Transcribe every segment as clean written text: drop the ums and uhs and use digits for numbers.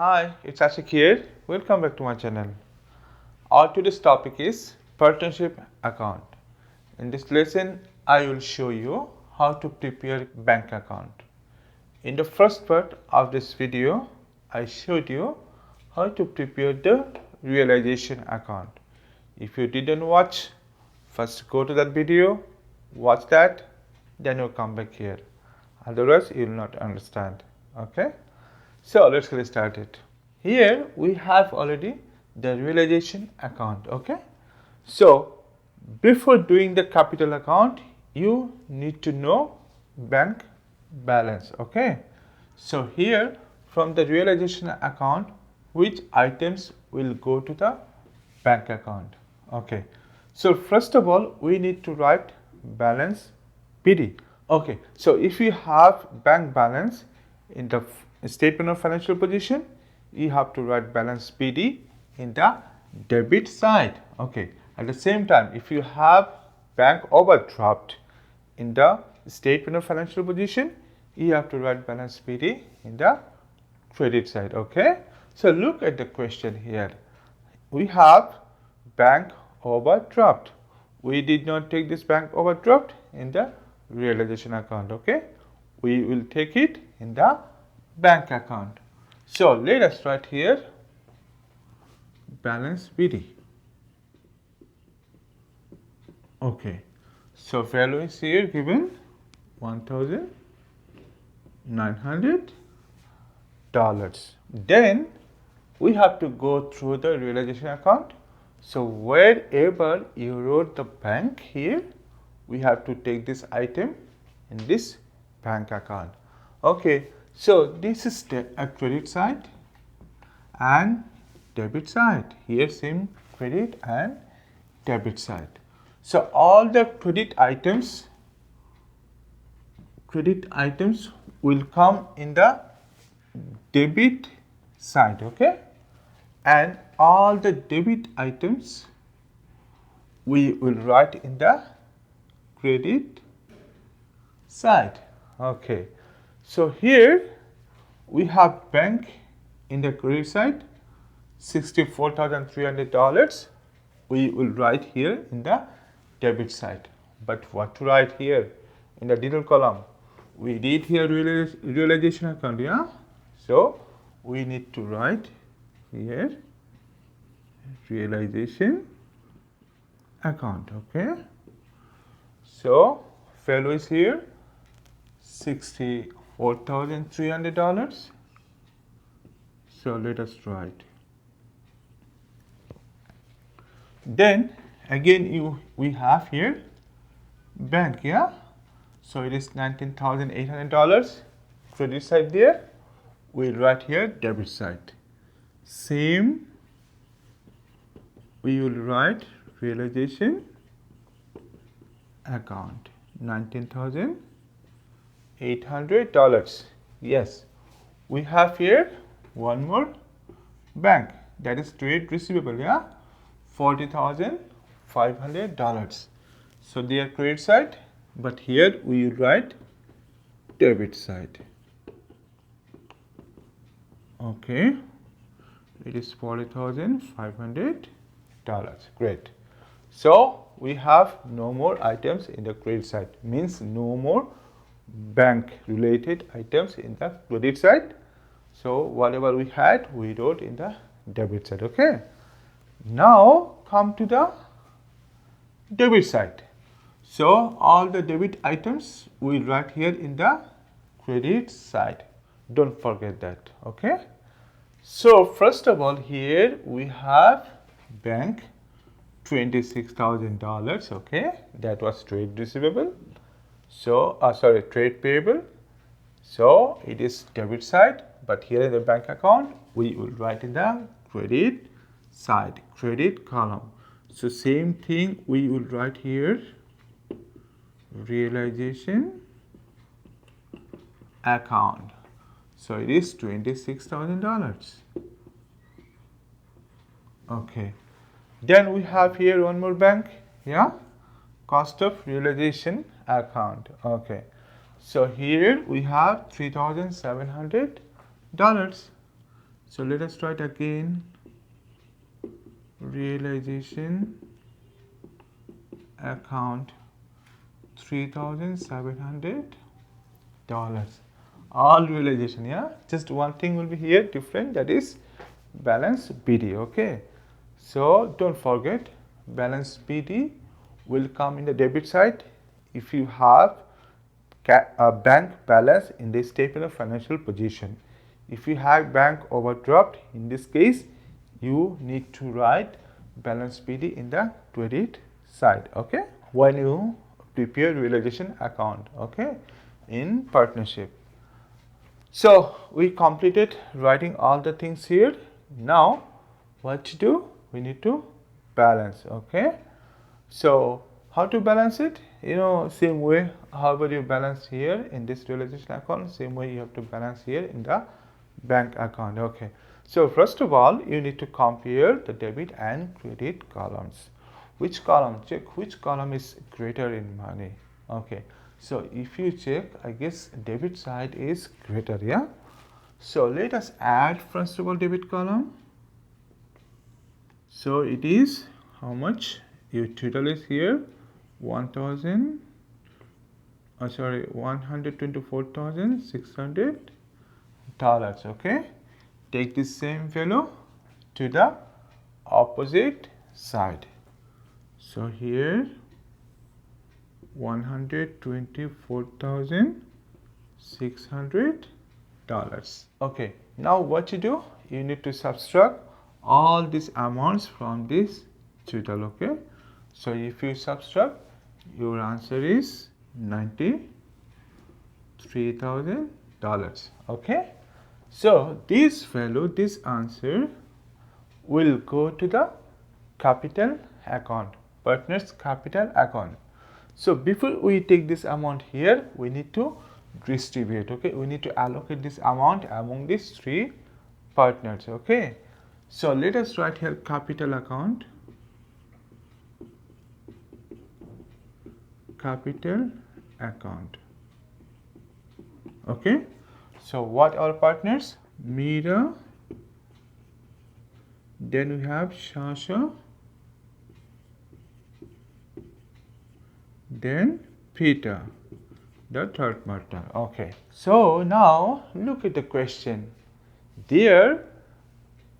Hi, it's Ashik here. Welcome back to my channel. Our today's topic is partnership account. In this lesson, I will show you how to prepare bank account. In the first part of this video, I showed you how to prepare the realization account. If you didn't watch, first go to that video, watch that, then you come back here. Otherwise, you will not understand. Okay? So let's get started. Here we have already the realization account. Okay. So before doing the capital account, you need to know bank balance. Okay. So here from the realization account, which items will go to the bank account. Okay. So first of all, we need to write balance PD. Okay. So if you have bank balance in the statement of financial position, you have to write balance PD in the debit side. Okay. At the same time, if you have bank overdraft in the statement of financial position, you have to write balance PD in the credit side. Okay. So look at the question here. We have bank overdraft. We did not take this bank overdraft in the realization account. Okay. We will take it in the bank account. So let us write here balance PD. Okay. So value is here given $1,900. Then we have to go through the realization account. So wherever you wrote the bank here, we have to take this item in this bank account. Okay. So this is the credit side and debit side. Here same credit and debit side. So all the credit items will come in the debit side. Okay. And all the debit items we will write in the credit side. Okay. So here we have bank in the credit side, $64,300. We will write here in the debit side. But what to write here in the detail column? We did here realization account, yeah? So we need to write here realization account. Okay. So value is here $64,300. So let us write. Then again we have here bank, yeah. So it is $19,800 credit side there. We'll write here debit side. Same we will write realization account $19,800. Yes, we have here one more bank, that is trade receivable, yeah, $40,500. So they are credit side, but here we will write debit side. Okay, it is $40,500. Great. So we have no more items in the credit side, means no more bank related items in the credit side. So whatever we had, we wrote in the debit side. Okay. Now come to the debit side. So all the debit items we write here in the credit side. Don't forget that. Okay. So first of all, here we have bank $26,000. Okay, that was trade receivable. So trade payable. So it is debit side, but here in the bank account we will write in the credit side, credit column. So same thing we will write here realization account. So it is $26,000. Okay. Then we have here one more bank, yeah, cost of realization account. Okay. So here we have $3,700. So let us write again realization account $3,700. All realization, yeah. Just one thing will be here different, that is balance BD. Okay. So don't forget, balance BD will come in the debit side if you have a bank balance in this table of financial position. If you have bank overdraft, in this case you need to write balance BD in the credit side. Okay, when you prepare realization account, okay, in partnership. So we completed writing all the things here. Now what to do? We need to balance. Okay, so how to balance it? You know, same way however you balance here in this realization account, same way you have to balance here in the bank account. Okay, so first of all you need to compare the debit and credit columns. Which column? Check which column is greater in money. Okay, so if you check, I guess debit side is greater, yeah. So let us add first of all debit column. So it is how much? Your total is here $124,600. Okay, take the same value to the opposite side. So here $124,600. Okay, now what you do? You need to subtract all these amounts from this total. Okay, so if you subtract, your answer is $93,000. Okay, so this value, this answer will go to the capital account, partners capital account. So before we take this amount here, we need to distribute. Okay, we need to allocate this amount among these three partners. Okay, so let us write here capital account. Capital account. Okay, so what are partners? Mira, then we have Shasha, then Peter, the third partner. Okay, so now look at the question. There,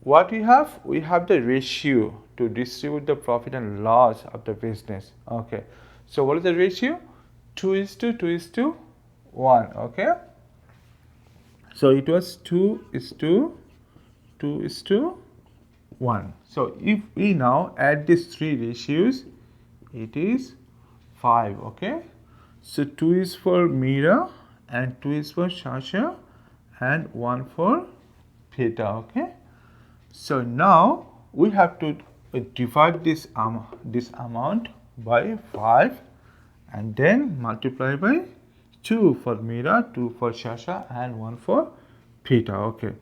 what we have? We have the ratio to distribute the profit and loss of the business. Okay, so what is the ratio? 2:1. Okay, so it was 2:1. So if we now add these three ratios, it is 5. Okay, so 2 is for Mira and 2 is for Shasha and 1 for Peter. Okay, so now we have to divide this amount by 5 and then multiply by 2 for Mira, 2 for Shasha and 1 for Peter. Okay,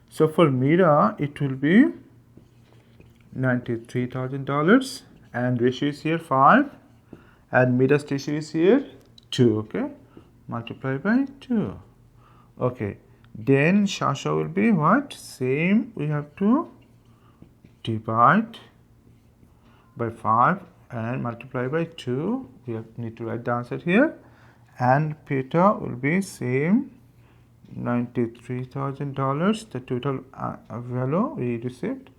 so for Mira it will be $93,000 and ratio is here 5 and Mira's ratio is here 2. Okay, multiply by 2. Okay, then Shasha will be what? Same, we have to divide by 5 and multiply by 2. We need to write the answer here. And Peter will be same, $93,000, the total value we received.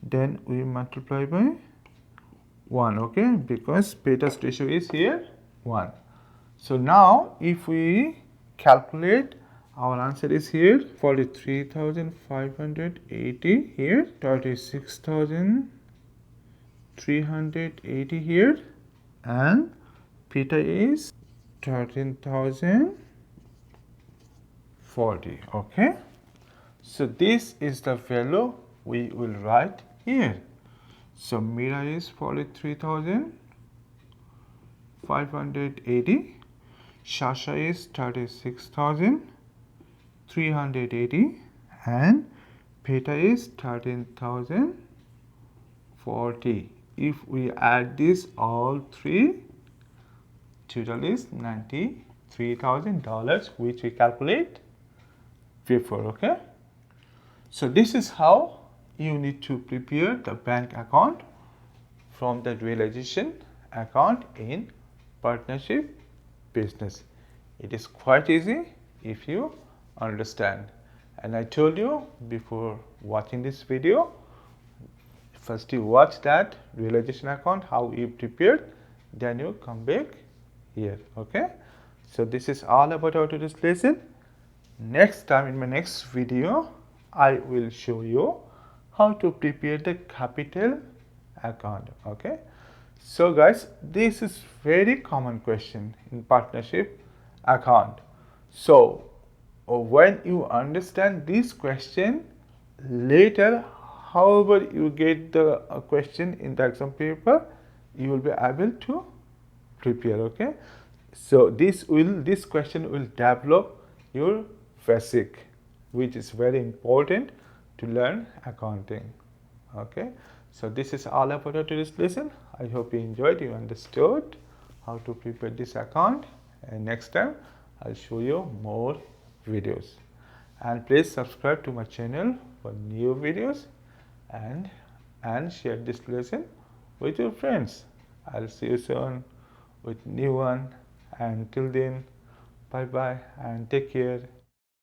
Then we multiply by 1. Okay, because Peter's ratio is here 1. So now if we calculate, our answer is here 43,580 here, 36,380 here, and Peter is 13,040. Okay, so this is the value we will write here. So Mira is 43,580, Shasha is 36,380, and Peter is 13,040. If we add this all three, total is $93,000, which we calculate before. Okay, So this is how you need to prepare the bank account from the realization account in partnership business. It is quite easy if you understand. And I told you before watching this video, first you watch that realization account, how you prepared, then you come back here. Okay, so this is all about our today's lesson. Next time, in my next video, I will show you how to prepare the capital account. Okay, so guys, this is very common question in partnership account. So when you understand this question, later however you get the question in the exam paper, you will be able to prepare. Okay, so this question will develop your basic, which is very important to learn accounting. Okay, so this is all about today's lesson. I hope you enjoyed, you understood how to prepare this account, and next time I'll show you more videos. And please subscribe to my channel for new videos, and share this lesson with your friends. I'll see you soon with new one, and till then, bye bye and take care.